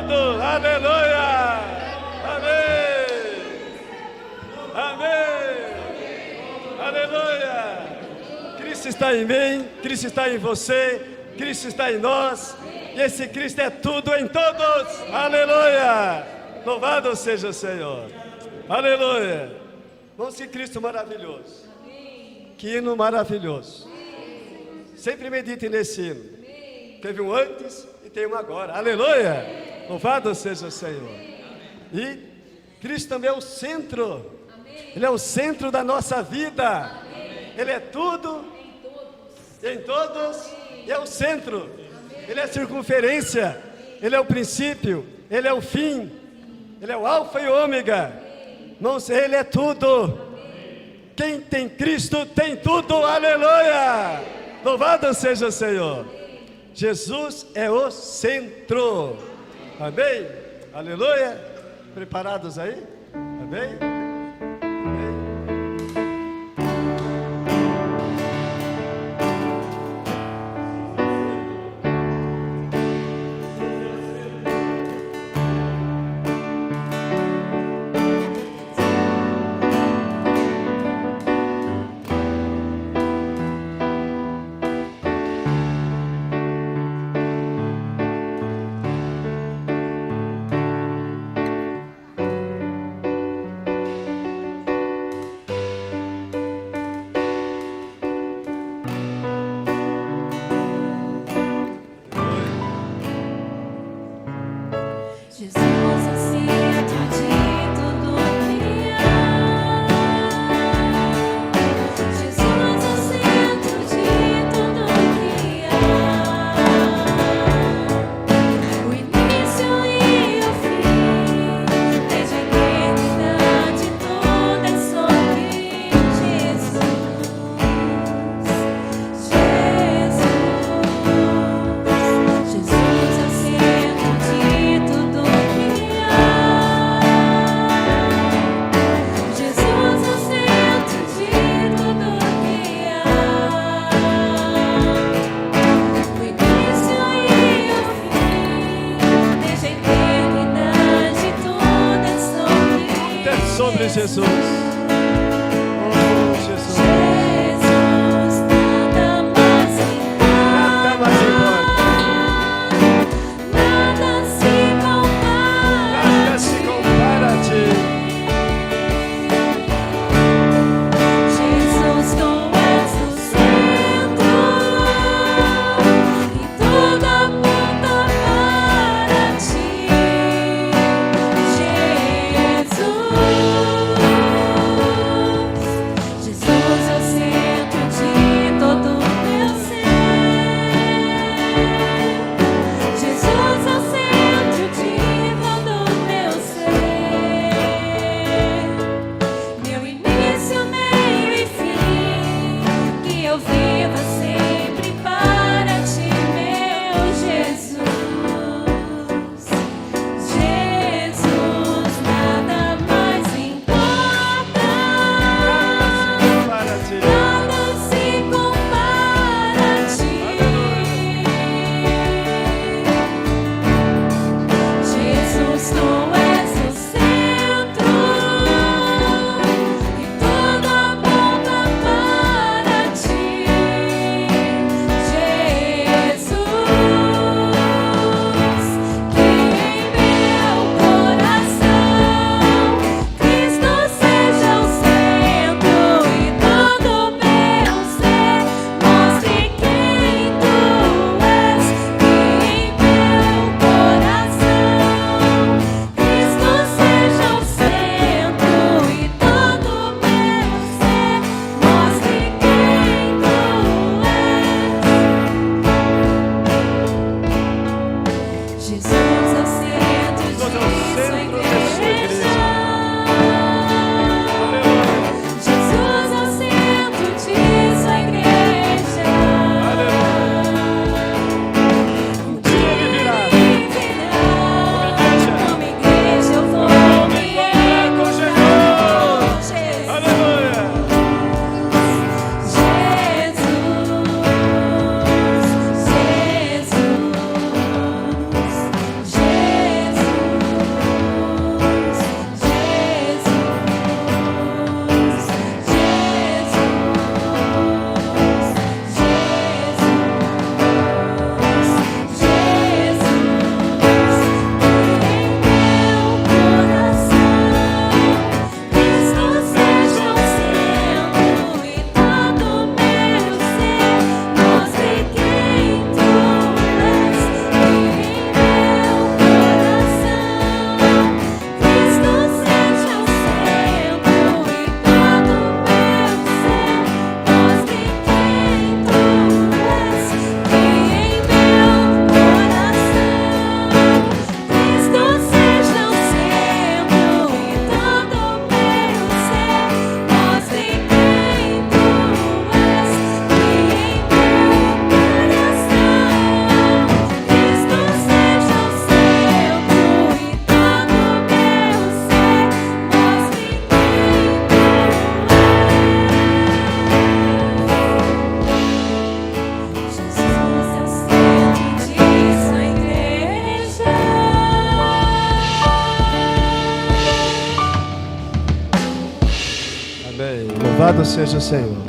todo. Aleluia. Amém. Amém. Aleluia. Cristo está em mim, Cristo está em você, Cristo está em nós. E esse Cristo é tudo em todos. Aleluia. Louvado seja o Senhor. Aleluia. Vamos que Cristo maravilhoso. Que hino maravilhoso. Sempre medite nesse hino. Teve um antes e tem um agora. Aleluia. Louvado seja o Senhor. E Cristo também é o centro. Ele é o centro da nossa vida. Ele é tudo em todos e é o centro. Ele é a circunferência. Ele é o princípio. Ele é o fim. Ele é o alfa e o ômega. Não sei, ele é tudo. Quem tem Cristo tem tudo. Aleluia. Louvado seja o Senhor. Jesus é o centro. Amém? Aleluia. Preparados aí? Amém? Louvado seja o Senhor.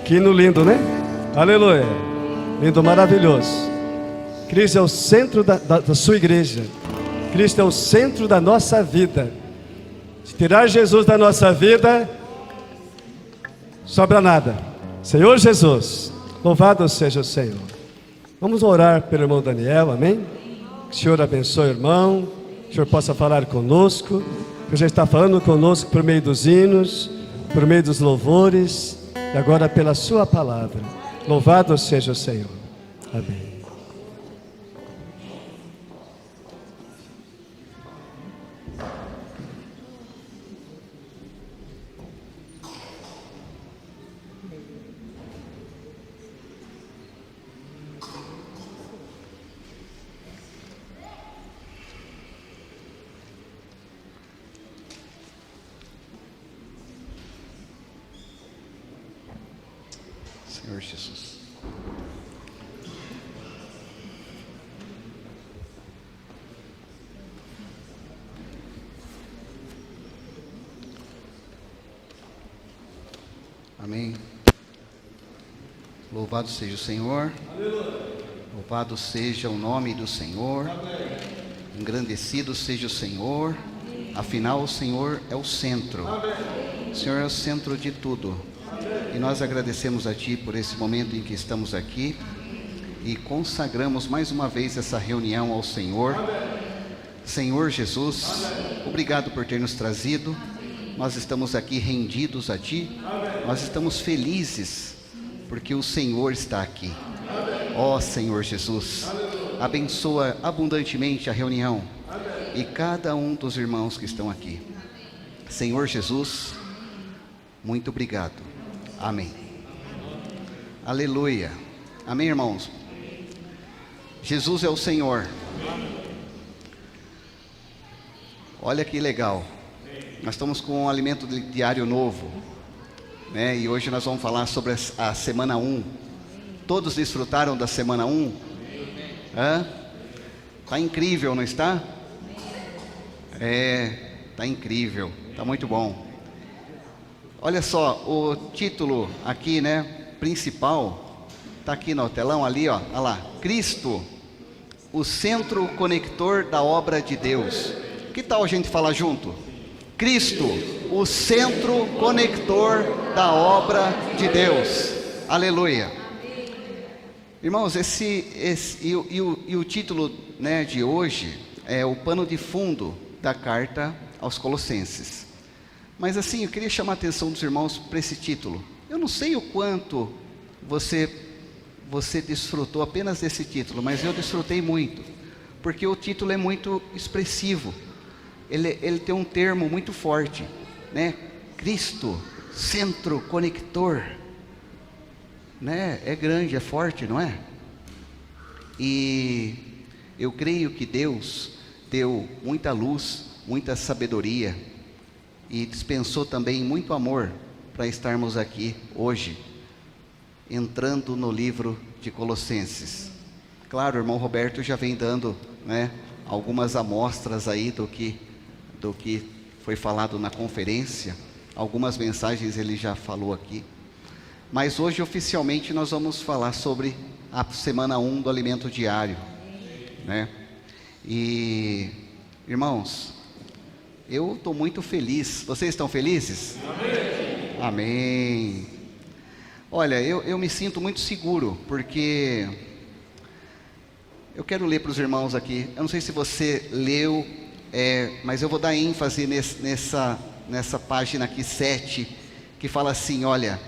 Que hino lindo, né? Aleluia. Lindo, maravilhoso. Cristo é o centro da sua igreja. Cristo é o centro da nossa vida. Se tirar Jesus da nossa vida, sobra nada. Senhor Jesus, louvado seja o Senhor. Vamos orar pelo irmão Daniel, amém? Que o Senhor abençoe o irmão, que o Senhor possa falar conosco, que já está falando conosco por meio dos hinos, por meio dos louvores, e agora pela sua palavra. Louvado seja o Senhor. Amém. Senhor Jesus. Amém. Louvado seja o Senhor. Louvado seja o nome do Senhor. Engrandecido seja o Senhor. Afinal, o Senhor é o centro. O Senhor é o centro de tudo. E nós agradecemos a Ti por esse momento em que estamos aqui e consagramos mais uma vez essa reunião ao Senhor. Senhor Jesus, obrigado por ter nos trazido. Nós estamos aqui rendidos a Ti. Nós estamos felizes porque o Senhor está aqui. Ó Senhor Jesus, abençoa abundantemente a reunião e cada um dos irmãos que estão aqui. Senhor Jesus, muito obrigado. Amém. Aleluia. Amém, irmãos? Jesus é o Senhor. Olha que legal. Nós estamos com um alimento diário novo, né? E hoje nós vamos falar sobre a semana 1. Todos desfrutaram da semana 1? Está incrível, não está? Está incrível. Está muito bom. Olha só, o título aqui, né, principal, está aqui no telão ali, ó, olha lá, Cristo, o centro conector da obra de Deus. Que tal a gente falar junto? Cristo, o centro conector da obra de Deus. Aleluia. Irmãos, o título, né, de hoje é o pano de fundo da carta aos Colossenses. Mas assim, eu queria chamar a atenção dos irmãos para esse título. Eu não sei o quanto você desfrutou apenas desse título, mas eu desfrutei muito, porque o título é muito expressivo. Ele tem um termo muito forte, né? Cristo, centro conector, né? É grande, é forte, não é? E eu creio que Deus deu muita luz, muita sabedoria, e dispensou também muito amor para estarmos aqui hoje, entrando no livro de Colossenses. Claro, o irmão Roberto já vem dando, né, algumas amostras aí do que foi falado na conferência, algumas mensagens ele já falou aqui, mas hoje oficialmente nós vamos falar sobre a semana 1 do alimento diário, né? E irmãos, eu estou muito feliz. Vocês estão felizes? Amém. Amém. Olha, eu me sinto muito seguro, porque eu quero ler para os irmãos aqui. Eu não sei se você leu, mas eu vou dar ênfase nessa página aqui 7, que fala assim, olha,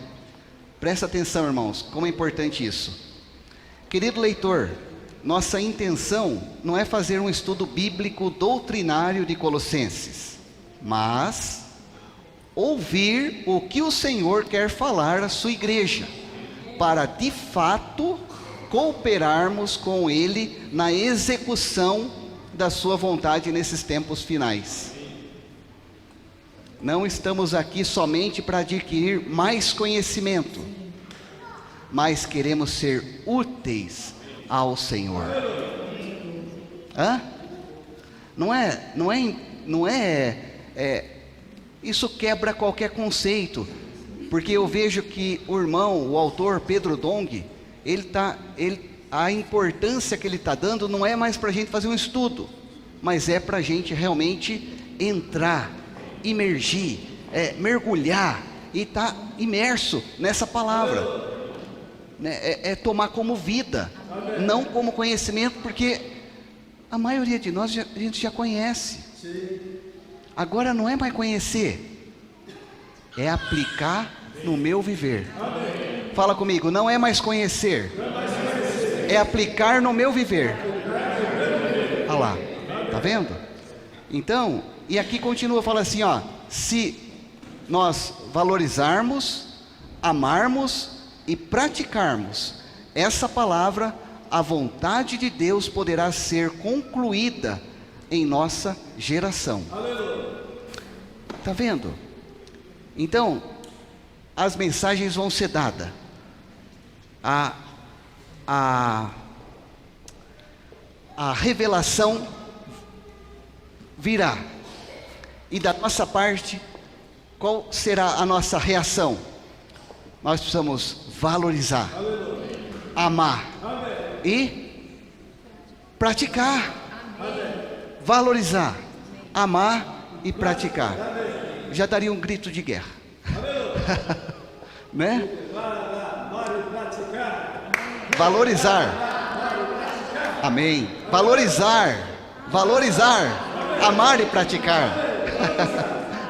presta atenção, irmãos, como é importante isso. Querido leitor, nossa intenção não é fazer um estudo bíblico doutrinário de Colossenses, mas ouvir o que o Senhor quer falar à sua igreja, para de fato cooperarmos com Ele na execução da sua vontade nesses tempos finais. Não estamos aqui somente para adquirir mais conhecimento, mas queremos ser úteis ao Senhor. Não é, isso quebra qualquer conceito. Porque eu vejo que o irmão, o autor Pedro Dong, a importância que ele está dando não é mais para a gente fazer um estudo, mas é para a gente realmente entrar, imergir, mergulhar e estar imerso nessa palavra, né? É tomar como vida, não como conhecimento, porque a maioria de nós a gente já conhece. Agora não é mais conhecer, é aplicar no meu viver. Fala comigo, não é mais conhecer, é aplicar no meu viver. Olha lá, tá vendo? Então, e aqui continua, fala assim, ó: se nós valorizarmos, amarmos e praticarmos essa palavra, a vontade de Deus poderá ser concluída em nossa geração. Tá vendo? Então, as mensagens vão ser dadas, a revelação virá, e da nossa parte, qual será a nossa reação? Nós precisamos valorizar, amar e praticar. Valorizar, amar e praticar. Já daria um grito de guerra. Né? Valorizar. Amém. Valorizar, amar e praticar.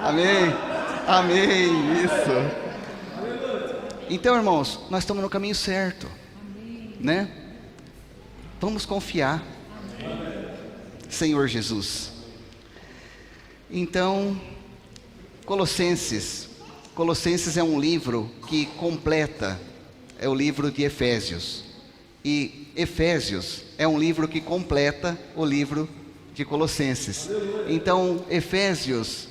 Amém. Amém. Isso. Então, irmãos, nós estamos no caminho certo, né? Vamos confiar, Senhor Jesus. Então, Colossenses é um livro que completa, é o livro de Efésios, e Efésios é um livro que completa o livro de Colossenses. Então, Efésios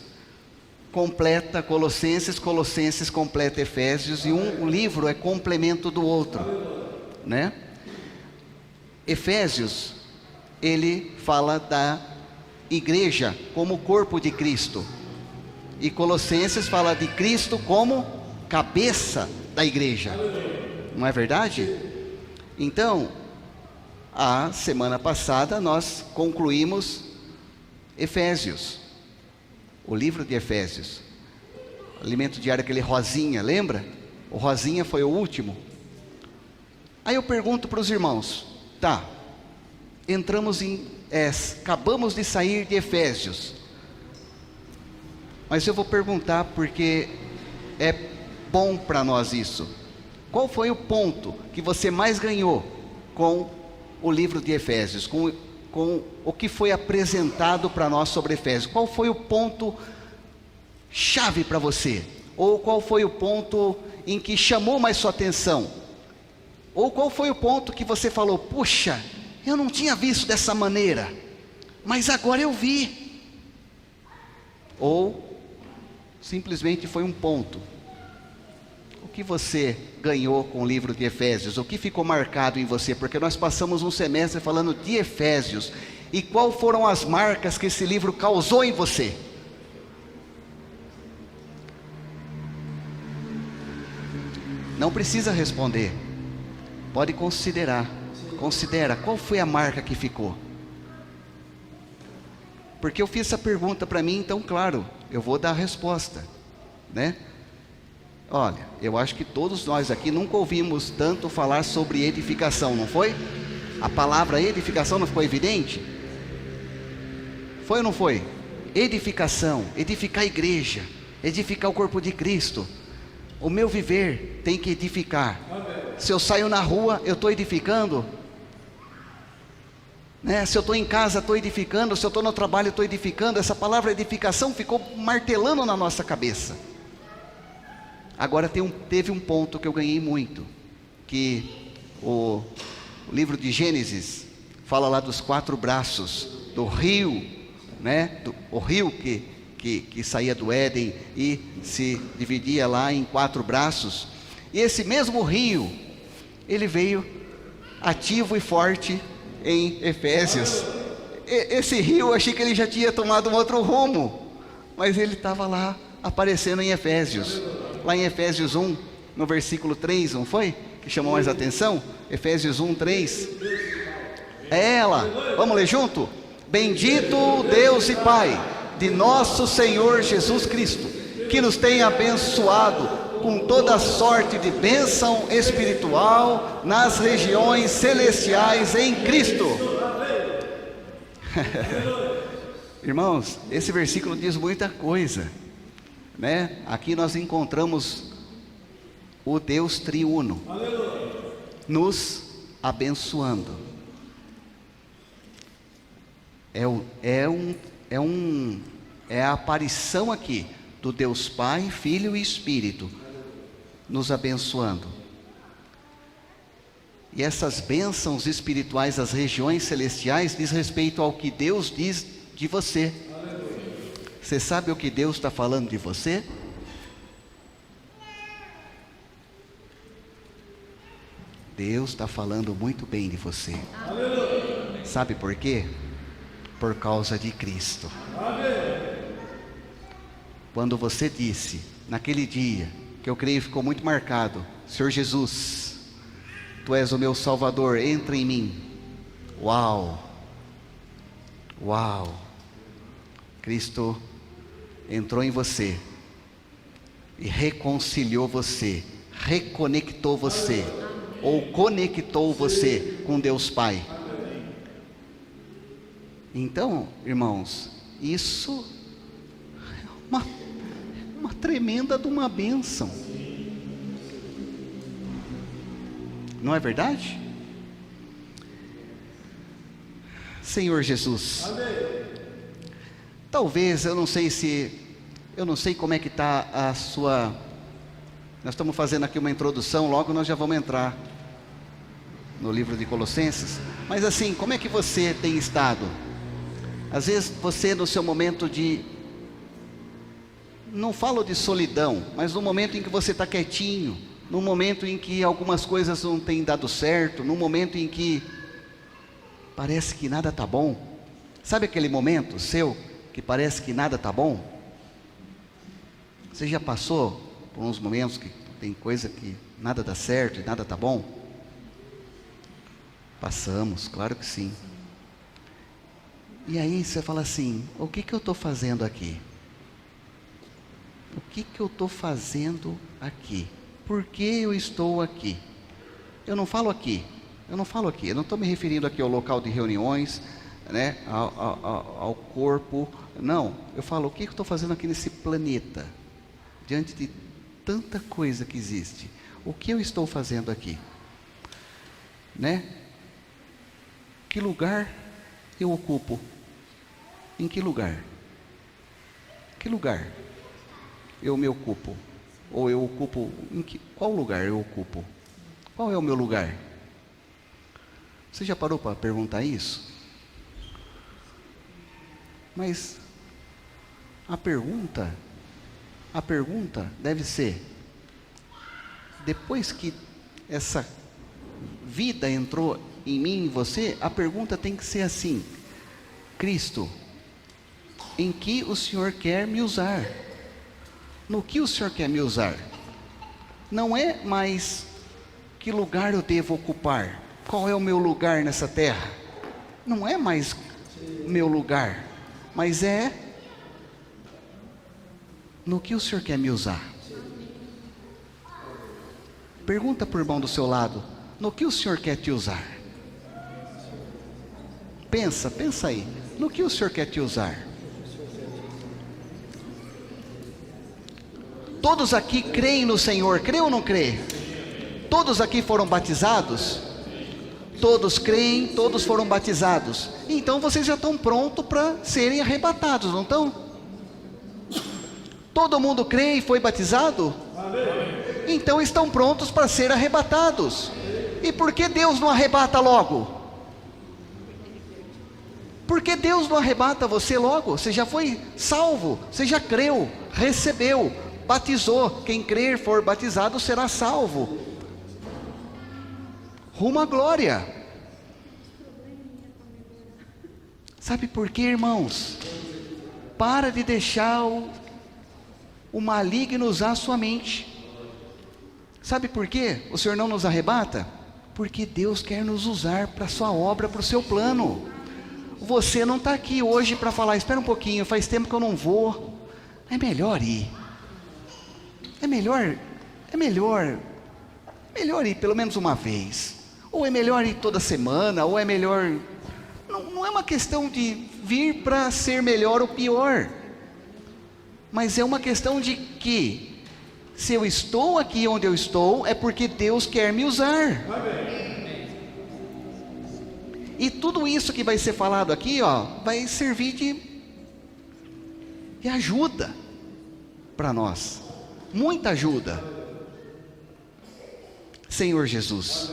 completa Colossenses, Colossenses completa Efésios, e um livro é complemento do outro, né? Efésios, ele fala da igreja como corpo de Cristo, e Colossenses fala de Cristo como cabeça da igreja, não é verdade? Então, a semana passada nós concluímos Efésios, o livro de Efésios, alimento diário, aquele rosinha, lembra? O rosinha foi o último. Aí eu pergunto para os irmãos, tá, acabamos de sair de Efésios, mas eu vou perguntar porque é bom para nós isso. Qual foi o ponto que você mais ganhou com o livro de Efésios, com o que foi apresentado para nós sobre Efésios? Qual foi o ponto chave para você? Ou qual foi o ponto em que chamou mais sua atenção? Ou qual foi o ponto que você falou, puxa, eu não tinha visto dessa maneira, mas agora eu vi? Ou simplesmente foi um ponto? O que você ganhou com o livro de Efésios? O que ficou marcado em você? Porque nós passamos um semestre falando de Efésios. E qual foram as marcas que esse livro causou em você? Não precisa responder, pode considerar. Considera, qual foi a marca que ficou? Porque eu fiz essa pergunta para mim, então claro, eu vou dar a resposta, né? Olha, eu acho que todos nós aqui nunca ouvimos tanto falar sobre edificação, não foi? A palavra edificação não ficou evidente? Foi ou não foi? Edificação, edificar a igreja, edificar o corpo de Cristo. O meu viver tem que edificar. Se eu saio na rua, eu estou edificando, né? Se eu estou em casa, estou edificando. Se eu estou no trabalho, estou edificando. Essa palavra edificação ficou martelando na nossa cabeça. Agora teve um ponto que eu ganhei muito, que o livro de Gênesis fala lá dos 4 braços do rio, né? O rio que saía do Éden e se dividia lá em 4 braços. E esse mesmo rio, ele veio ativo e forte em Efésios. Esse rio, eu achei que ele já tinha tomado um outro rumo, mas ele estava lá aparecendo em Efésios. lá em Efésios 1, no versículo 3, não foi? Que chamou mais atenção? Efésios 1, 3. É ela, vamos ler junto? Bendito Deus e Pai de nosso Senhor Jesus Cristo, que nos tem abençoado com toda sorte de bênção espiritual nas regiões celestiais em Cristo. Irmãos, esse versículo diz muita coisa, né? Aqui nós encontramos o Deus triuno nos abençoando. É a aparição aqui do Deus Pai, Filho e Espírito nos abençoando. E essas bênçãos espirituais, as regiões celestiais, diz respeito ao que Deus diz de você. Você sabe o que Deus está falando de você? Deus está falando muito bem de você. Sabe por quê? Por causa de Cristo. Quando você disse, naquele dia, que eu creio ficou muito marcado: Senhor Jesus, Tu és o meu Salvador, entra em mim. Uau! Uau! Cristo entrou em você e reconciliou você, reconectou você, ou conectou você com Deus Pai. Então, irmãos, isso é uma tremenda de uma bênção. Não é verdade? Senhor Jesus, talvez, eu não sei como é que está a sua... Nós estamos fazendo aqui uma introdução, logo nós já vamos entrar no livro de Colossenses. Mas assim, como é que você tem estado? Às vezes você, no seu momento de, não falo de solidão, mas no momento em que você está quietinho, no momento em que algumas coisas não têm dado certo, no momento em que parece que nada está bom. Sabe aquele momento seu que parece que nada está bom? Você já passou por uns momentos que tem coisa que nada dá certo e nada está bom? Passamos, claro que sim. E aí você fala assim: o que eu estou fazendo aqui? O que eu estou fazendo aqui? Por que eu estou aqui? Eu não falo aqui, eu não estou me referindo aqui ao local de reuniões, né, ao corpo, não. Eu falo, o que eu estou fazendo aqui nesse planeta? Diante de tanta coisa que existe, o que eu estou fazendo aqui? Né? Que lugar eu ocupo? Em que lugar? Que lugar eu me ocupo? Ou eu ocupo, qual lugar eu ocupo? Qual é o meu lugar? Você já parou para perguntar isso? Mas a pergunta deve ser, depois que essa vida entrou em mim e em você, a pergunta tem que ser assim: Cristo, em que o Senhor quer me usar? No que o Senhor quer me usar? Não é mais que lugar eu devo ocupar, qual é o meu lugar nessa terra? Não é mais meu lugar, mas é no que o Senhor quer me usar. Pergunta para o irmão do seu lado: no que o Senhor quer te usar? Pensa aí, no que o Senhor quer te usar? Todos aqui creem no Senhor, crê ou não crê? Todos aqui foram batizados? Todos creem, todos foram batizados. Então vocês já estão prontos para serem arrebatados, não estão? Todo mundo crê e foi batizado? Então estão prontos para ser arrebatados. E por que Deus não arrebata logo? Por que Deus não arrebata você logo? Você já foi salvo, você já creu, recebeu, batizou. Quem crer for batizado será salvo, rumo à glória. Sabe por quê, irmãos? Para de deixar o maligno usar a sua mente. Sabe por quê o Senhor não nos arrebata? Porque Deus quer nos usar para a sua obra, para o seu plano. Você não está aqui hoje para falar, espera um pouquinho, faz tempo que eu não vou. É melhor ir. É melhor ir pelo menos uma vez. Ou é melhor ir toda semana, ou é melhor... Não é uma questão de vir para ser melhor ou pior. Mas é uma questão de que, se eu estou aqui onde eu estou, é porque Deus quer me usar. E tudo isso que vai ser falado aqui, vai servir de ajuda para nós. Muita ajuda. Senhor Jesus.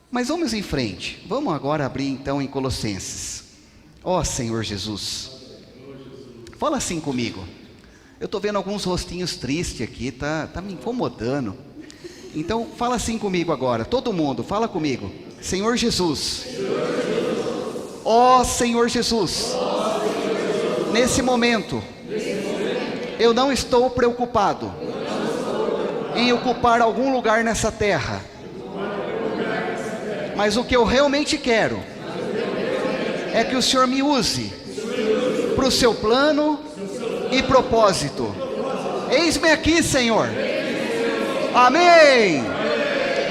Mas vamos em frente. Vamos agora abrir então em Colossenses. Senhor Jesus. Fala assim comigo. Eu estou vendo alguns rostinhos tristes aqui, tá me incomodando. Então fala assim comigo agora, todo mundo, fala comigo. Senhor Jesus. Senhor Jesus. Nesse momento, eu não estou preocupado em ocupar algum lugar nessa terra. Mas o que eu realmente quero é que o Senhor me use para o seu plano e propósito. Eis-me aqui, Senhor. Amém.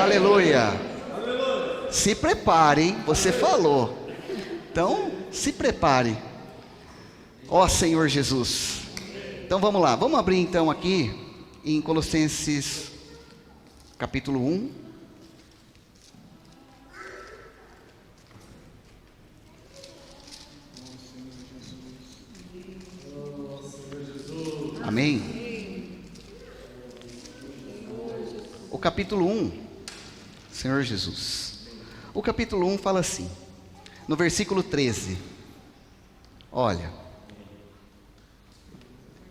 Aleluia. Se prepare, você falou. Então, se prepare. Senhor Jesus. Então vamos lá, vamos abrir então aqui em Colossenses capítulo 1. Amém? O capítulo 1, Senhor Jesus. O capítulo 1 fala assim, no versículo 13. Olha,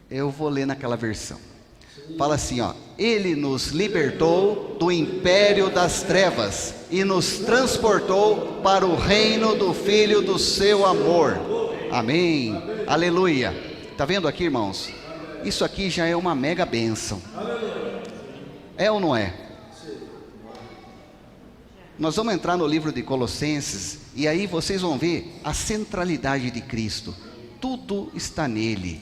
eu vou ler naquela versão. Fala assim, Ele nos libertou do império das trevas e nos transportou para o reino do Filho do seu amor. Amém. Aleluia. Está vendo aqui, irmãos? Isso aqui já é uma mega bênção. É ou não é? Nós vamos entrar no livro de Colossenses e aí vocês vão ver a centralidade de Cristo. Tudo está nele.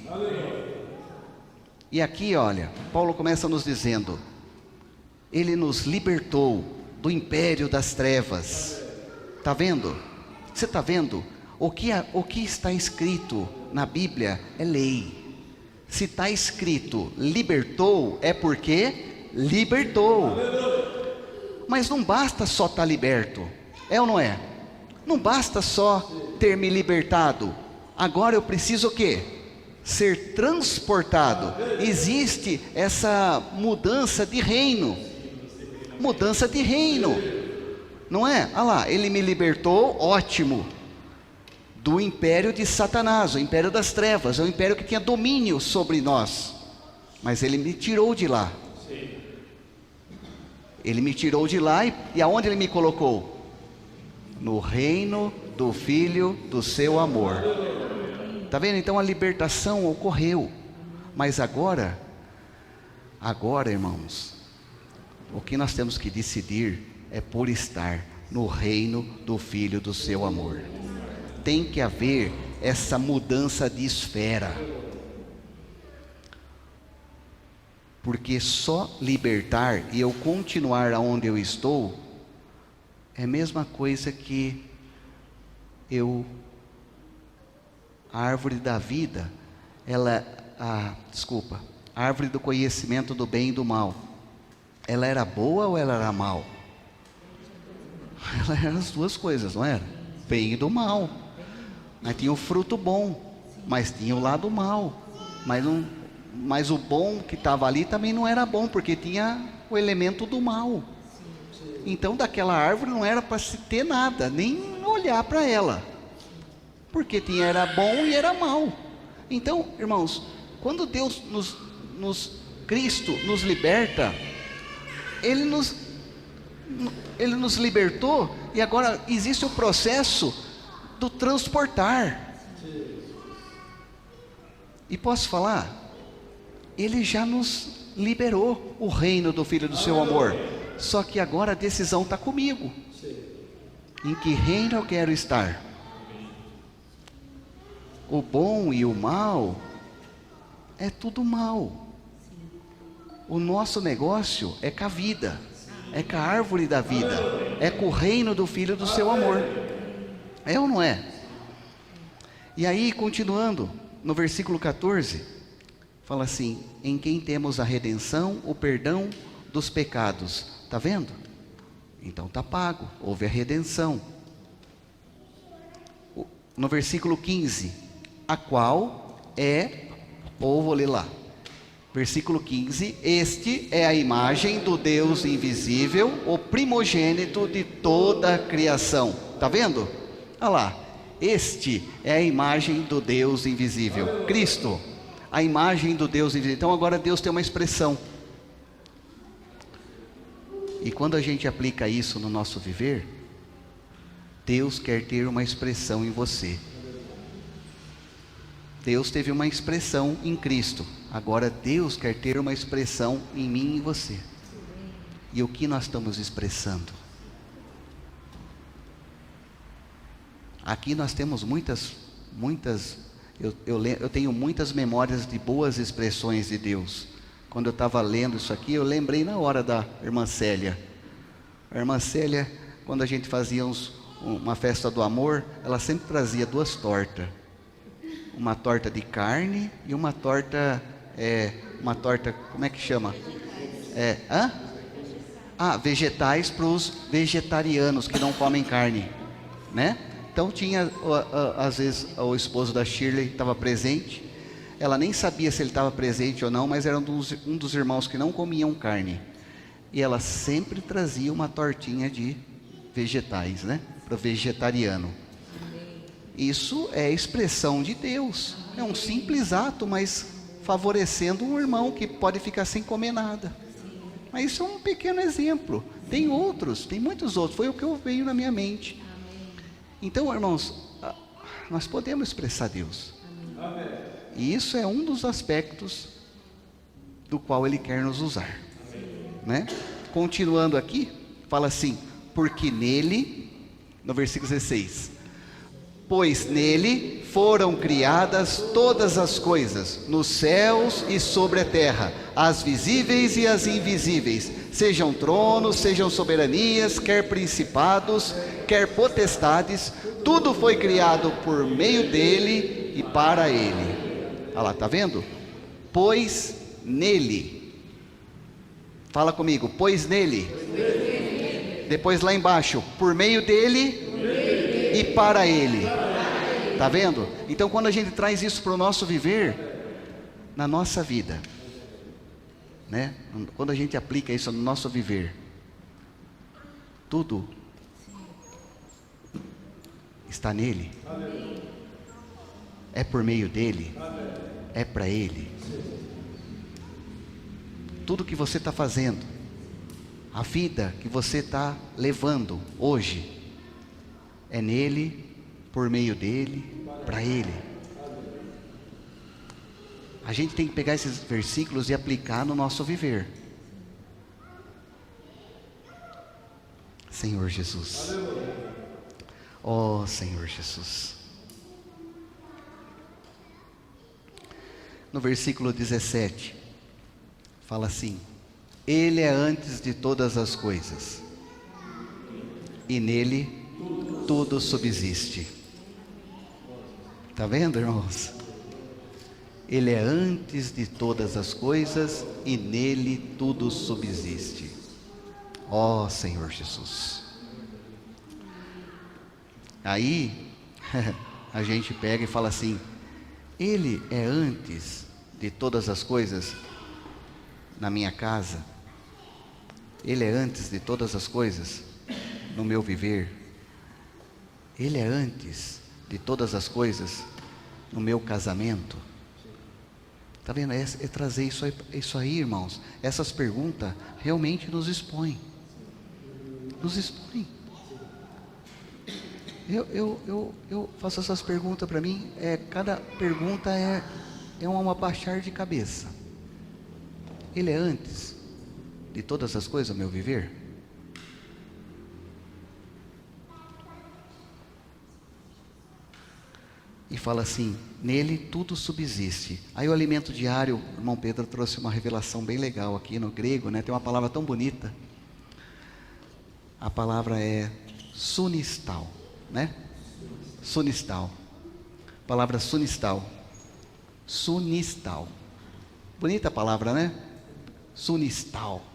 E aqui, olha, Paulo começa nos dizendo: Ele nos libertou do império das trevas. Está vendo? Você está vendo? O que está escrito na Bíblia é lei. Se está escrito libertou, é porque libertou. Mas não basta só estar liberto, é ou não é? Não basta só ter me libertado. Agora eu preciso o quê? Ser transportado. Existe essa mudança de reino. Mudança de reino. Não é? Olha lá, Ele me libertou, ótimo, do império de Satanás, o império das trevas, é o império que tinha domínio sobre nós. Mas Ele me tirou de lá. Ele me tirou de lá e aonde Ele me colocou? No reino do Filho do seu amor. Está vendo? Então a libertação ocorreu. Mas agora, irmãos, o que nós temos que decidir é por estar no reino do Filho do seu amor. Tem que haver essa mudança de esfera. Porque só libertar e eu continuar aonde eu estou é a mesma coisa que a árvore da vida, a árvore do conhecimento do bem e do mal, ela era boa ou ela era mal? Ela era as duas coisas, não era? Bem e do mal. Mas tinha o fruto bom, mas tinha o lado mal. Mas o bom que estava ali também não era bom, porque tinha o elemento do mal. Então daquela árvore não era para se ter nada, nem olhar para ela, porque era bom e era mal. Então, irmãos, quando Deus Cristo nos liberta, Ele nos libertou, e agora existe o processo do transportar. E posso falar, Ele já nos liberou o reino do Filho do seu amor. Só que agora a decisão está comigo. Em que reino eu quero estar? O bom e o mal é tudo mal. O nosso negócio é com a vida, é com a árvore da vida, é com o reino do Filho do seu amor. É ou não é? E aí, continuando, no versículo 14, fala assim: em quem temos a redenção, o perdão dos pecados. Está vendo? Então está pago, houve a redenção. No versículo 15, a qual é, ou vou ler lá, versículo 15, este é a imagem do Deus invisível, o primogênito de toda a criação. Está vendo? Olha lá, este é a imagem do Deus invisível, Cristo, a imagem do Deus invisível. Então agora Deus tem uma expressão. E quando a gente aplica isso no nosso viver, Deus quer ter uma expressão em você. Deus teve uma expressão em Cristo. Agora Deus quer ter uma expressão em mim e em você. E o que nós estamos expressando? Aqui nós temos eu tenho muitas memórias de boas expressões de Deus. Quando eu estava lendo isso aqui, eu lembrei na hora da irmã Célia. A irmã Célia, quando a gente fazia uma festa do amor, ela sempre trazia 2 tortas. Uma torta de carne e uma torta, como é que chama? Vegetais para os vegetarianos que não comem carne, né? Então tinha, às vezes, o esposo da Shirley estava presente. Ela nem sabia se ele estava presente ou não, mas era um dos irmãos que não comiam carne. E ela sempre trazia uma tortinha de vegetais, né? Para o vegetariano. Isso é expressão de Deus. É um simples ato, mas favorecendo um irmão que pode ficar sem comer nada. Mas isso é um pequeno exemplo. Tem outros, tem muitos outros. Foi o que veio na minha mente. Então, irmãos, nós podemos expressar Deus. E isso é um dos aspectos do qual Ele quer nos usar, né? Continuando aqui, fala assim: porque nele, no versículo 16, pois nele foram criadas todas as coisas, nos céus e sobre a terra, as visíveis e as invisíveis, sejam tronos, sejam soberanias, quer principados, quer potestades, tudo foi criado por meio dele e para ele. Olha lá, está vendo? Pois nele. Fala comigo, pois nele. Depois lá embaixo, por meio dele e para ele. Está vendo? Então quando a gente traz isso para o nosso viver, na nossa vida, né? Quando a gente aplica isso no nosso viver, tudo está nele. É por meio dele. É para ele. Tudo que você está fazendo, a vida que você está levando hoje, é nele, por meio dele, para ele. A gente tem que pegar esses versículos e aplicar no nosso viver. Senhor Jesus. Oh, Senhor Jesus. No versículo 17, fala assim: Ele é antes de todas as coisas, e nele tudo subsiste. Está vendo, irmãos? Ele é antes de todas as coisas, e nele tudo subsiste. Ó Senhor Jesus. Aí, a gente pega e fala assim: Ele é antes de todas as coisas na minha casa. Ele é antes de todas as coisas no meu viver. Ele é antes de todas as coisas no meu casamento. Está vendo? É trazer isso aí, irmãos. Essas perguntas realmente nos expõem. Nos expõem. Eu faço essas perguntas para mim, cada pergunta é um abaixar de cabeça. Ele é antes de todas as coisas, ao meu viver? E fala assim, nele tudo subsiste. Aí o alimento diário, o irmão Pedro trouxe uma revelação bem legal aqui no grego, né? Tem uma palavra tão bonita. A palavra é sunistal, né? Sunistal. Palavra sunistal. Sunistal. Bonita a palavra, né? Sunistal.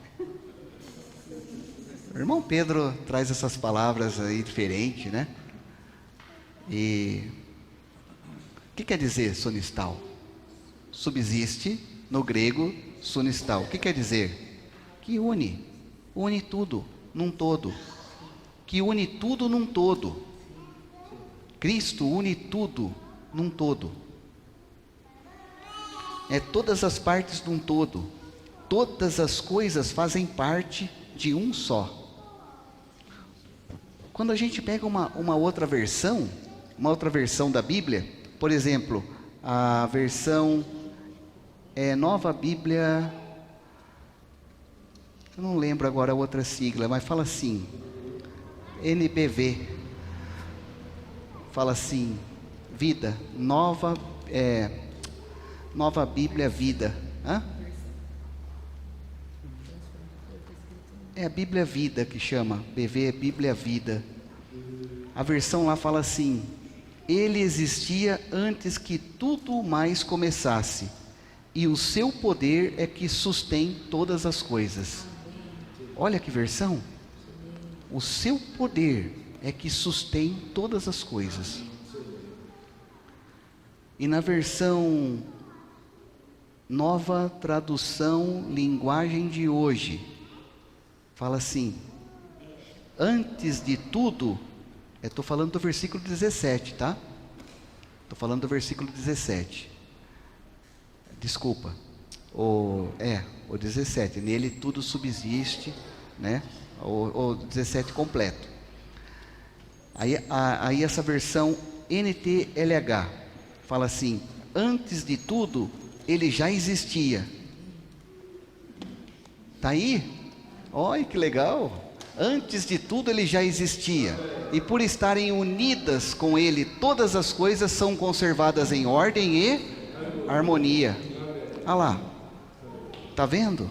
O irmão Pedro traz essas palavras aí diferentes, né? E o que quer dizer sunistal? Subsiste, no grego, sunistal. O que quer dizer? Que une tudo num todo. Que une tudo num todo. Cristo une tudo num todo. É todas as partes de um todo. Todas as coisas fazem parte de um só. Quando a gente pega uma outra versão da Bíblia, por exemplo, a versão Nova Bíblia, eu não lembro agora a outra sigla, mas fala assim, NBV, fala assim, vida, Nova Bíblia Vida, é a Bíblia Vida que chama, BV é Bíblia Vida. A versão lá fala assim, ele existia antes que tudo mais começasse, e o seu poder é que sustém todas as coisas. Olha que versão! O seu poder é que sustém todas as coisas. E na versão Nova Tradução Linguagem de Hoje, fala assim, antes de tudo, estou falando do versículo 17, tá? Estou falando do versículo 17. Desculpa. O 17. Nele tudo subsiste, né? O 17 completo. Aí essa versão NTLH fala assim, antes de tudo, ele já existia. Tá aí? Olha que legal! Antes de tudo ele já existia, e por estarem unidas com ele, todas as coisas são conservadas em ordem e harmonia. Olha lá, tá vendo?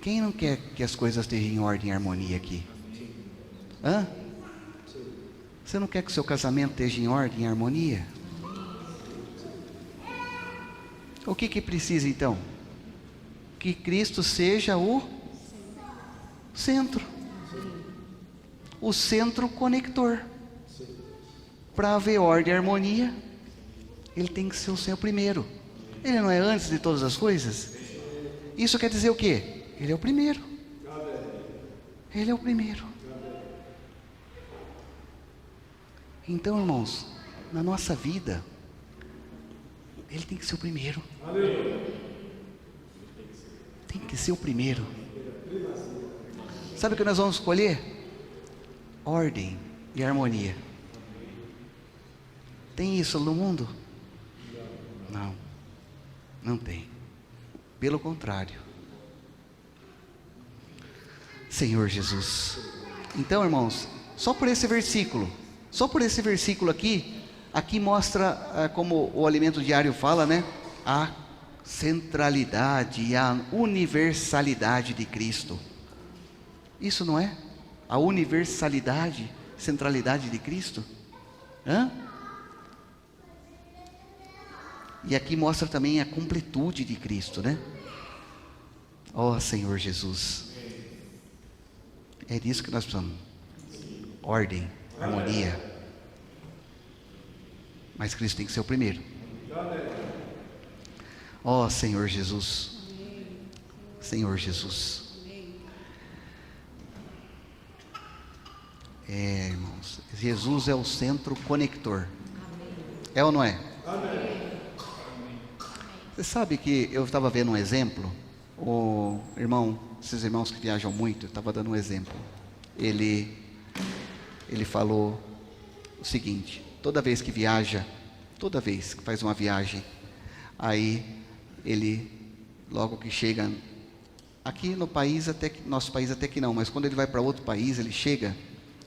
Quem não quer que as coisas estejam em ordem e harmonia aqui? Você não quer que o seu casamento esteja em ordem e harmonia? O que precisa então? Que Cristo seja o centro. O centro conector. Para haver ordem e harmonia, ele tem que ser o seu primeiro. Ele não é antes de todas as coisas? Isso quer dizer o quê? Ele é o primeiro. Ele é o primeiro. Então, irmãos, na nossa vida, ele tem que ser o primeiro. Tem que ser o primeiro. Sabe o que nós vamos escolher? Ordem e harmonia. Tem isso no mundo? Não, não tem. Pelo contrário. Senhor Jesus. Então, irmãos, só por esse versículo aqui mostra, como o alimento diário fala, né? A centralidade e a universalidade de Cristo. Isso não é? A universalidade, centralidade de Cristo? E aqui mostra também a completude de Cristo, né? Ó Senhor Jesus. É disso que nós precisamos. Ordem, harmonia. Mas Cristo tem que ser o primeiro. Ó Senhor Jesus. Senhor Jesus. Irmãos, Jesus é o centro conector. É ou não é? Você sabe que eu estava vendo um exemplo. Esses irmãos que viajam muito, eu estava dando um exemplo. Ele falou o seguinte: toda vez que faz uma viagem, aí ele, logo que chega aqui no país, nosso país até que não, mas quando ele vai para outro país, ele chega,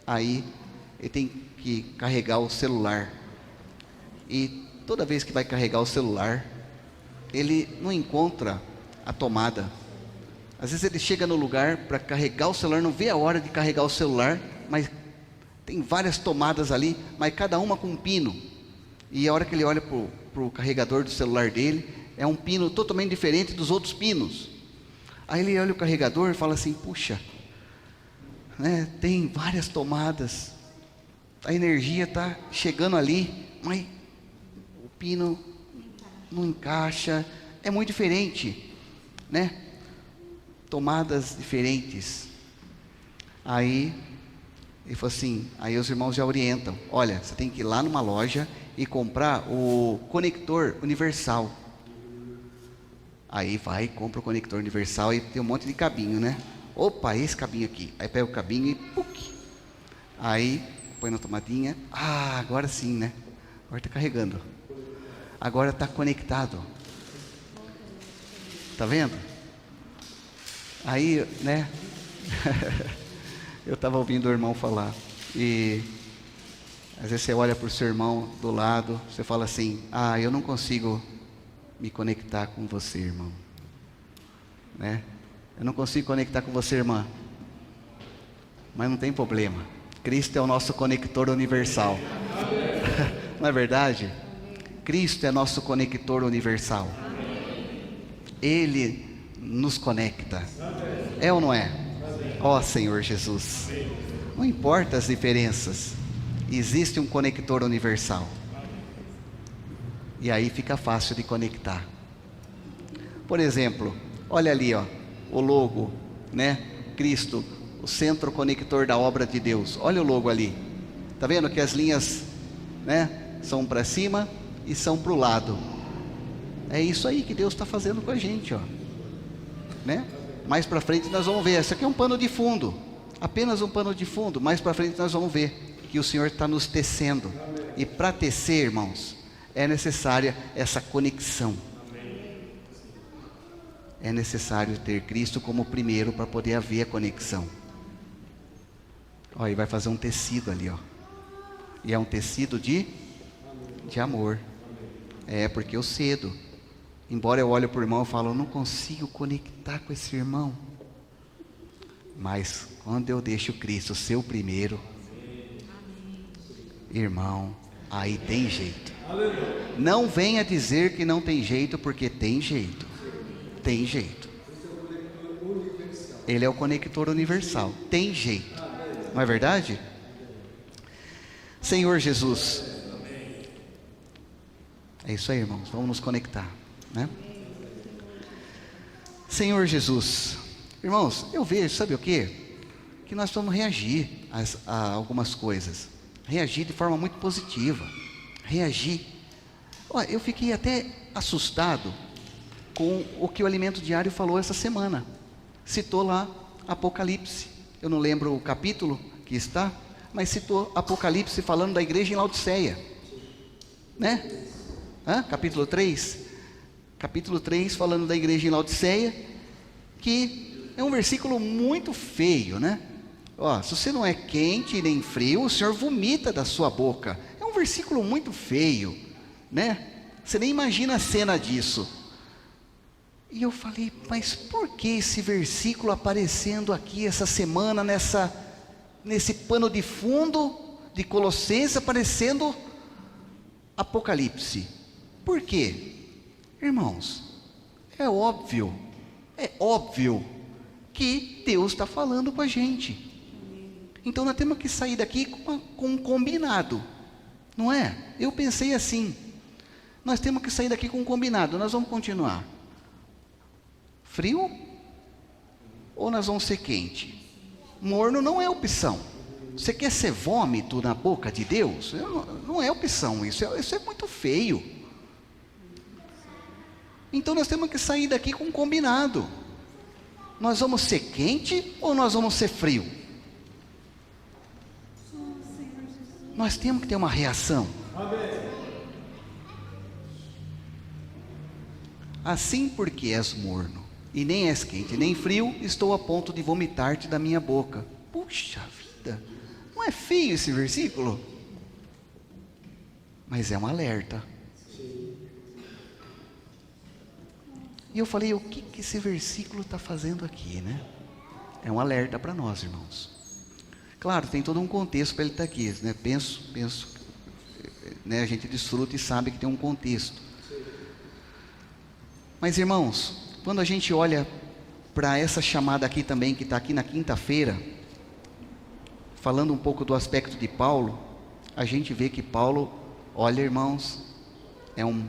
aí ele tem que carregar o celular. E toda vez que vai carregar o celular, ele não encontra a tomada. Às vezes ele chega no lugar para carregar o celular, não vê a hora de carregar o celular, mas tem várias tomadas ali, mas cada uma com um pino. E a hora que ele olha para o carregador do celular dele, é um pino totalmente diferente dos outros pinos. Aí ele olha o carregador e fala assim: puxa, né, tem várias tomadas, a energia está chegando ali, mas o pino não encaixa, é muito diferente, né? Tomadas diferentes. Aí ele falou assim, aí os irmãos já orientam: olha, você tem que ir lá numa loja e comprar o conector universal. Aí vai, compra o conector universal e tem um monte de cabinho, né? Opa, esse cabinho aqui. Aí pega o cabinho e puc. Aí põe na tomadinha. Ah, agora sim, né? Agora está carregando. Agora está conectado. Tá vendo? Aí, né? Eu estava ouvindo o irmão falar. E às vezes você olha para o seu irmão do lado, você fala assim: ah, eu não consigo me conectar com você, irmão, né? Eu não consigo conectar com você, irmã, mas não tem problema, Cristo é o nosso conector universal. Não é verdade? Cristo é nosso conector universal. Ele nos conecta. É ou não é? Ó Senhor Jesus, não importa as diferenças, existe um conector universal. E aí fica fácil de conectar. Por exemplo, olha ali, ó, o logo, né? Cristo, o centro conector da obra de Deus. Olha o logo ali. Tá vendo que as linhas, né, são para cima e são para o lado. É isso aí que Deus está fazendo com a gente, ó, né? Mais para frente nós vamos ver. Isso aqui é um pano de fundo, apenas um pano de fundo. Mais para frente nós vamos ver que o Senhor está nos tecendo. E para tecer, irmãos, é necessária essa conexão. É necessário ter Cristo como primeiro para poder haver a conexão. Ó, e vai fazer um tecido ali, ó. E é um tecido de amor. É, porque eu cedo. Embora eu olhe para o irmão e falo: eu não consigo conectar com esse irmão. Mas quando eu deixo Cristo ser o primeiro, irmão, aí tem jeito. Não venha dizer que não tem jeito, porque tem jeito. Tem jeito. Ele é o conector universal. Tem jeito. Não é verdade? Senhor Jesus. É isso aí, irmãos. Vamos nos conectar, né? Senhor Jesus. Irmãos, eu vejo, sabe o quê? Que nós vamos reagir a algumas coisas. Reagir de forma muito positiva. Reagir. Olha, eu fiquei até assustado com o que o Alimento Diário falou essa semana. Citou lá Apocalipse. Eu não lembro o capítulo que está, mas citou Apocalipse falando da igreja em Laodiceia, né? Capítulo 3. Capítulo 3 falando da igreja em Laodiceia, que é um versículo muito feio, né? Ó, se você não é quente nem frio, o Senhor vomita da sua boca. É um versículo muito feio, né? Você nem imagina a cena disso. E eu falei: mas por que esse versículo aparecendo aqui essa semana, nesse pano de fundo de Colossenses, aparecendo Apocalipse? Por quê? Irmãos, é óbvio que Deus está falando com a gente. Então nós temos que sair daqui com um combinado, não é? Eu pensei assim: nós temos que sair daqui com um combinado. Nós vamos continuar frio ou nós vamos ser quente? Morno não é opção. Você quer ser vômito na boca de Deus? Não é opção, isso é muito feio. Então nós temos que sair daqui com um combinado. Nós vamos ser quente ou nós vamos ser frio? Nós temos que ter uma reação. assim porque és morno, e nem és quente, nem frio, estou a ponto de vomitar-te da minha boca. Puxa vida, não é feio esse versículo? Mas é um alerta. E eu falei, o que esse versículo está fazendo aqui, né? É um alerta para nós, irmãos. Claro, tem todo um contexto para ele estar aqui, né? Penso, né? A gente desfruta e sabe que tem um contexto. Mas, irmãos, quando a gente olha para essa chamada aqui também, que está aqui na quinta-feira, falando um pouco do aspecto de Paulo, a gente vê que Paulo, olha, irmãos, é um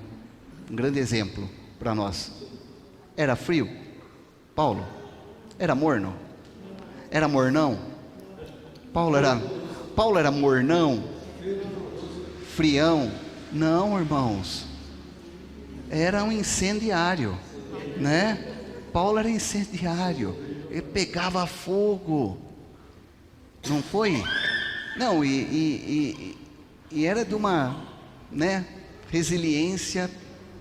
grande exemplo para nós. Era frio? Paulo? Era morno? Era mornão? Paulo era mornão? Frião? Não, irmãos. Era um incendiário, né? Paulo era incendiário. Ele pegava fogo. Não foi? Não, e era de uma, né, resiliência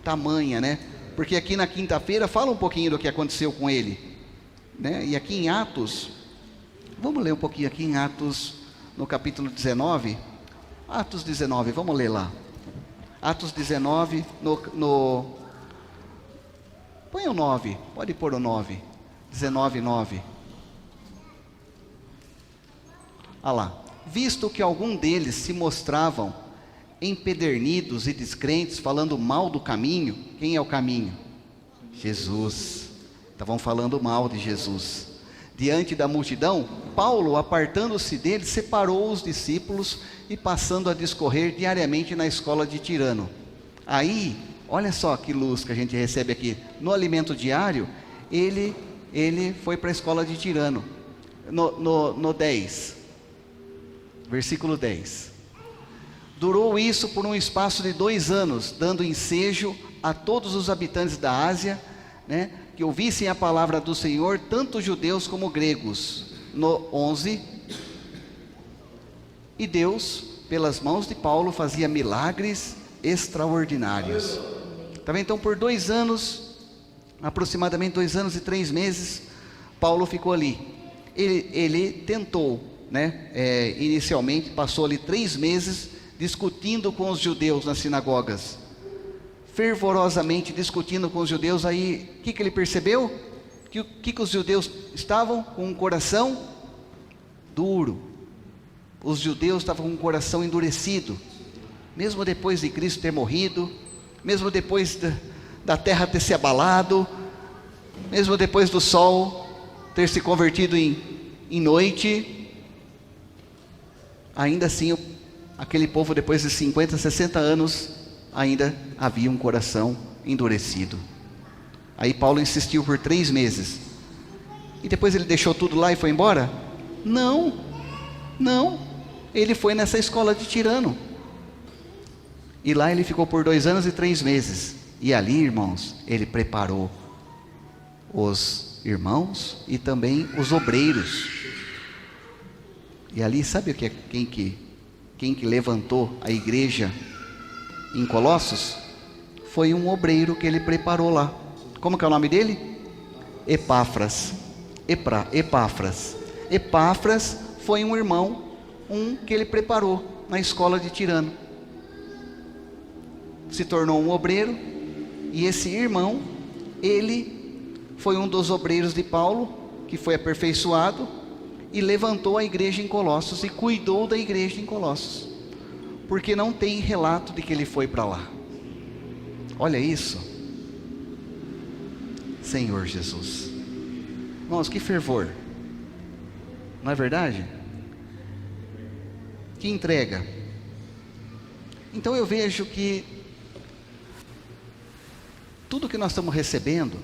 tamanha, né? Porque aqui na quinta-feira fala um pouquinho do que aconteceu com ele, né? E aqui em Atos, vamos ler um pouquinho aqui em Atos, no capítulo 19. Atos 19, vamos ler lá. Atos 19, põe o 9, pode pôr o 9. 19, 9. Olha lá. Visto que algum deles se mostravam empedernidos e descrentes, falando mal do caminho. Quem é o caminho? Jesus. Estavam falando mal de Jesus. Diante da multidão, Paulo, apartando-se deles, separou os discípulos e passando a discorrer diariamente na escola de Tirano. Aí, olha só que luz que a gente recebe aqui. No alimento diário, ele foi para a escola de Tirano. No 10, versículo 10. Durou isso por um espaço de 2 anos, dando ensejo a todos os habitantes da Ásia, né, que ouvissem a palavra do Senhor, tanto judeus como gregos. No 11, e Deus, pelas mãos de Paulo, fazia milagres extraordinários. Tá vendo? Então, por 2 anos, aproximadamente 2 anos e 3 meses, Paulo ficou ali. Ele tentou, né, inicialmente, passou ali 3 meses discutindo com os judeus nas sinagogas, fervorosamente discutindo com os judeus. Aí, o que ele percebeu? Que os judeus estavam com um coração duro. Os judeus estavam com um coração endurecido, mesmo depois de Cristo ter morrido, mesmo depois da terra ter se abalado, mesmo depois do sol ter se convertido em noite, ainda assim aquele povo, depois de 50, 60 anos, ainda havia um coração endurecido. Aí Paulo insistiu por 3 meses. E depois ele deixou tudo lá e foi embora? Não. Ele foi nessa escola de Tirano. E lá ele ficou por 2 anos e 3 meses. E ali, irmãos, ele preparou os irmãos e também os obreiros. E ali, sabe o que é, quem que levantou a igreja em Colossos? Foi um obreiro que ele preparou lá. Como que é o nome dele? Epáfras. Epáfras foi um irmão, que ele preparou na escola de Tirano. Se tornou um obreiro, e esse irmão, ele foi um dos obreiros de Paulo, que foi aperfeiçoado, e levantou a igreja em Colossos, e cuidou da igreja em Colossos, porque não tem relato de que ele foi para lá. Olha isso, Senhor Jesus. Irmãos, que fervor, não é verdade? Que entrega. Então eu vejo que tudo que nós estamos recebendo,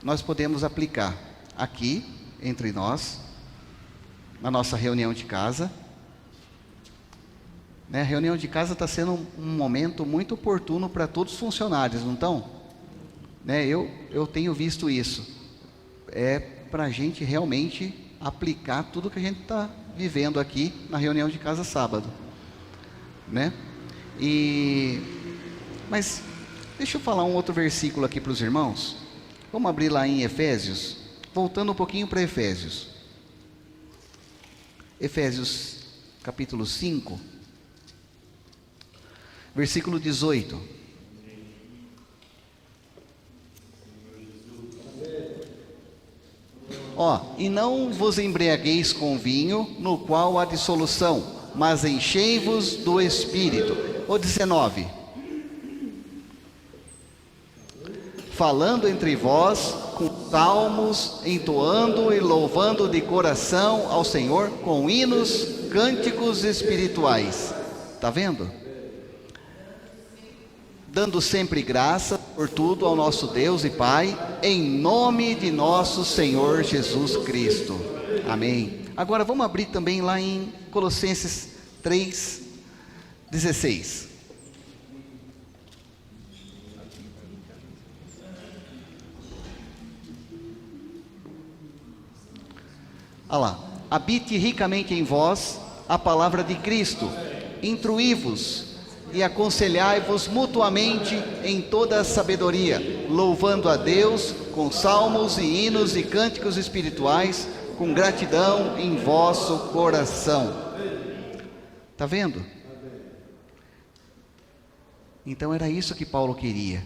nós podemos aplicar aqui, entre nós, na nossa reunião de casa, né? A reunião de casa está sendo um momento muito oportuno para todos os funcionários, não estão? Né? Eu tenho visto isso. É para a gente realmente aplicar tudo que a gente está vivendo aqui na reunião de casa sábado, né? Mas Deixa eu falar um outro versículo aqui para os irmãos. Vamos abrir lá em Efésios, voltando um pouquinho para Efésios. Efésios capítulo 5, versículo 18. E não vos embriagueis com vinho, no qual há dissolução, mas enchei-vos do Espírito. O 19. Falando entre vós com salmos, entoando e louvando de coração ao Senhor com hinos, cânticos espirituais. Está vendo? Dando sempre graça por tudo ao nosso Deus e Pai, em nome de nosso Senhor Jesus Cristo. Amém. Agora vamos abrir também lá em Colossenses 3:16. Olha lá. Habite ricamente em vós a palavra de Cristo, instruí-vos e aconselhai-vos mutuamente em toda a sabedoria, louvando a Deus com salmos e hinos e cânticos espirituais, com gratidão em vosso coração. Está vendo? Então era isso que Paulo queria,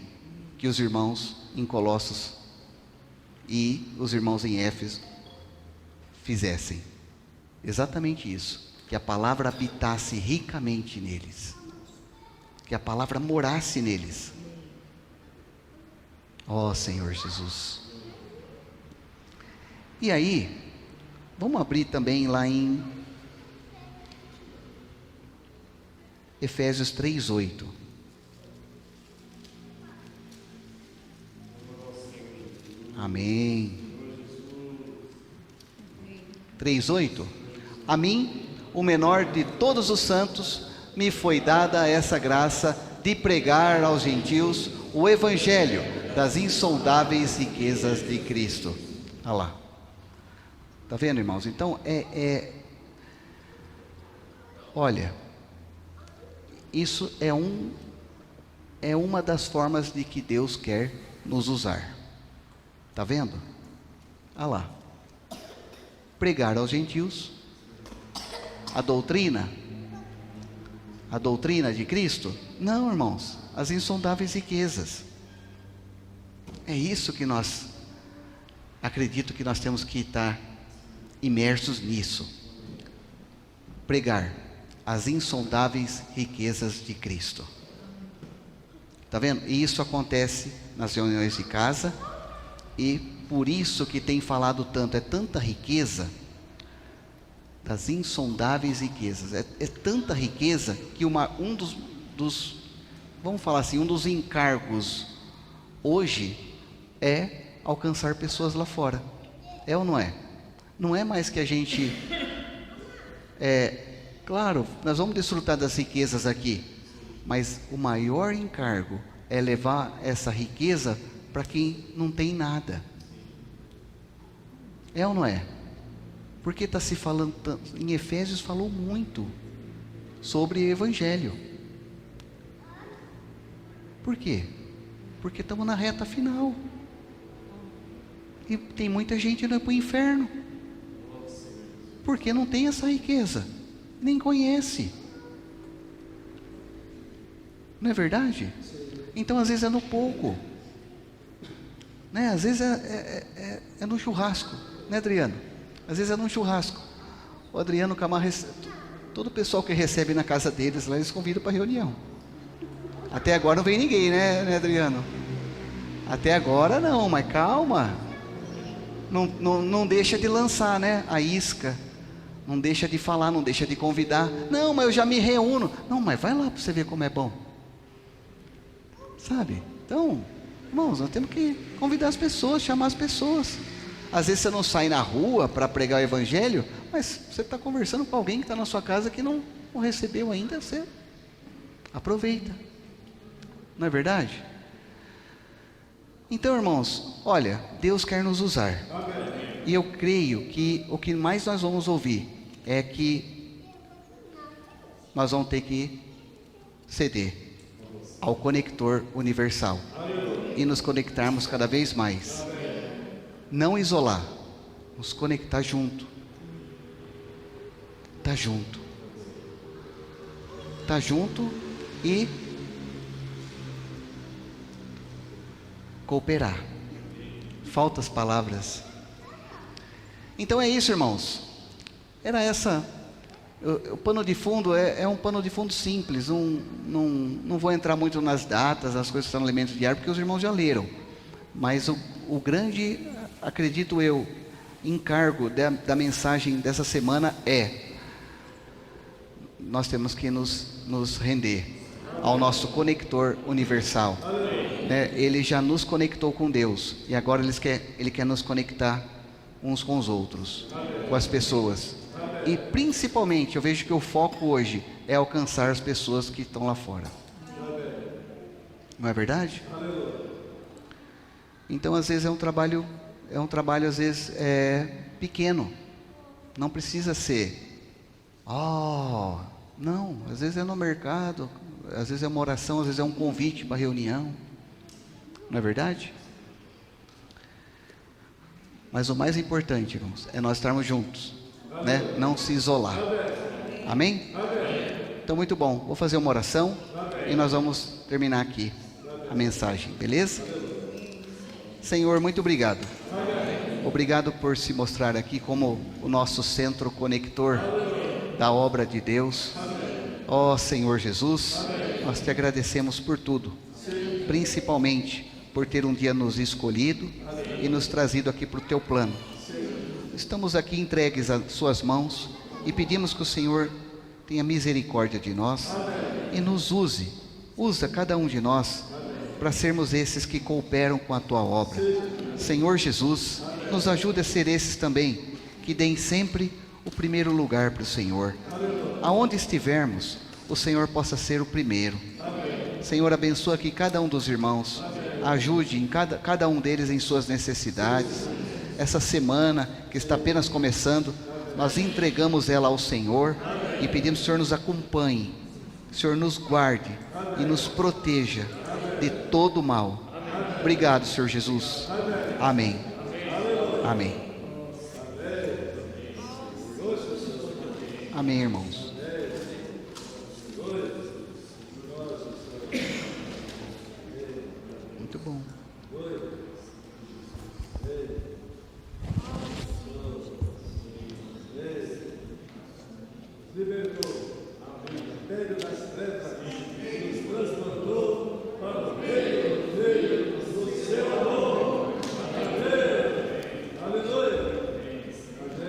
que os irmãos em Colossos e os irmãos em Éfeso fizessem. Exatamente isso, que a palavra habitasse ricamente neles, que a palavra morasse neles. Ó Senhor Jesus. E aí, vamos abrir também lá em Efésios 3:8. Amém. 3:8. A mim, o menor de todos os santos, me foi dada essa graça de pregar aos gentios o evangelho das insondáveis riquezas de Cristo. Olha lá. Está vendo, irmãos? Então, olha, isso é uma das formas de que Deus quer nos usar. Está vendo? Olha lá. Pregar aos gentios a doutrina de Cristo? Não, irmãos, as insondáveis riquezas. É isso que acredito que nós temos que estar imersos nisso. Pregar as insondáveis riquezas de Cristo. Está vendo? E isso acontece nas reuniões de casa, e por isso que tem falado tanto, é tanta riqueza, das insondáveis riquezas, é tanta riqueza que um dos vamos falar assim, um dos encargos hoje é alcançar pessoas lá fora. É ou não é? Não é mais que a gente, claro, nós vamos desfrutar das riquezas aqui, mas o maior encargo é levar essa riqueza para quem não tem nada. É ou não é? Porque está se falando tanto, em Efésios falou muito sobre evangelho. Por quê? Porque estamos na reta final. E tem muita gente indo para o inferno. Porque não tem essa riqueza. Nem conhece. Não é verdade? Então às vezes é no pouco. Né? Às vezes é no churrasco. Né, Adriano? Às vezes é num churrasco. O Adriano Camargo, todo o pessoal que recebe na casa deles, lá eles convidam para reunião. Até agora não vem ninguém, né, Adriano? Até agora não, mas calma. Não deixa de lançar, né, a isca. Não deixa de falar, não deixa de convidar. Não, mas eu já me reúno. Não, mas vai lá para você ver como é bom. Sabe? Então, irmãos, nós temos que convidar as pessoas, chamar as pessoas. Às vezes você não sai na rua para pregar o evangelho, mas você está conversando com alguém que está na sua casa que não recebeu ainda, você aproveita. Não é verdade? Então, irmãos, olha, Deus quer nos usar. E eu creio que o que mais nós vamos ouvir é que nós vamos ter que ceder. ao conector universal e nos conectarmos cada vez mais. Não isolar, nos conectar junto. Tá junto. Tá junto e cooperar. Faltam as palavras. Então é isso, irmãos. Era essa. O pano de fundo é um pano de fundo simples. Não vou entrar muito nas datas, as coisas que estão no elemento diário, porque os irmãos já leram. Mas o grande, acredito eu, encargo da mensagem dessa semana é: nós temos que nos render ao nosso conector universal. Ele já nos conectou com Deus e agora Ele quer nos conectar uns com os outros, com as pessoas. E principalmente, eu vejo que o foco hoje é alcançar as pessoas que estão lá fora. Não é verdade? Então, às vezes é um trabalho às vezes pequeno. Não precisa ser, não, às vezes é no mercado, às vezes é uma oração, às vezes é um convite para reunião. Não é verdade? Mas o mais importante, irmãos, é nós estarmos juntos, né? Não se isolar. Amém? Então, muito bom. Vou fazer uma oração e nós vamos terminar aqui a mensagem, beleza? Senhor, muito obrigado. Obrigado por se mostrar aqui como o nosso centro conector da obra de Deus. Ó Senhor Jesus, nós te agradecemos por tudo, principalmente por ter um dia nos escolhido e nos trazido aqui para o teu plano. Estamos aqui entregues às suas mãos e pedimos que o Senhor tenha misericórdia de nós e nos usa cada um de nós para sermos esses que cooperam com a tua obra. Senhor Jesus, nos ajude a ser esses também que deem sempre o primeiro lugar para o Senhor. Aonde estivermos, o Senhor possa ser o primeiro. Senhor, abençoa aqui cada um dos irmãos, ajude em cada um deles em suas necessidades. Essa semana que está apenas começando, nós entregamos ela ao Senhor e pedimos que o Senhor nos acompanhe, que o Senhor nos guarde e nos proteja de todo o mal. Obrigado, Senhor Jesus. Amém. Amém. Amém, irmãos. Muito bom. Libertou a vida das trevas, nos transplantou para o meio do seu amor. Amém. Aleluia. Amém.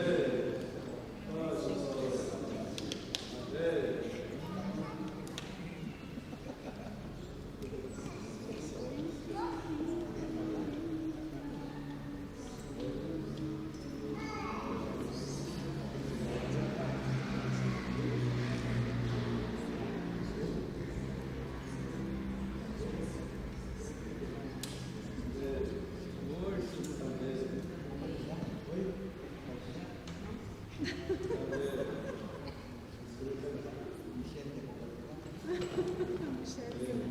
Amém.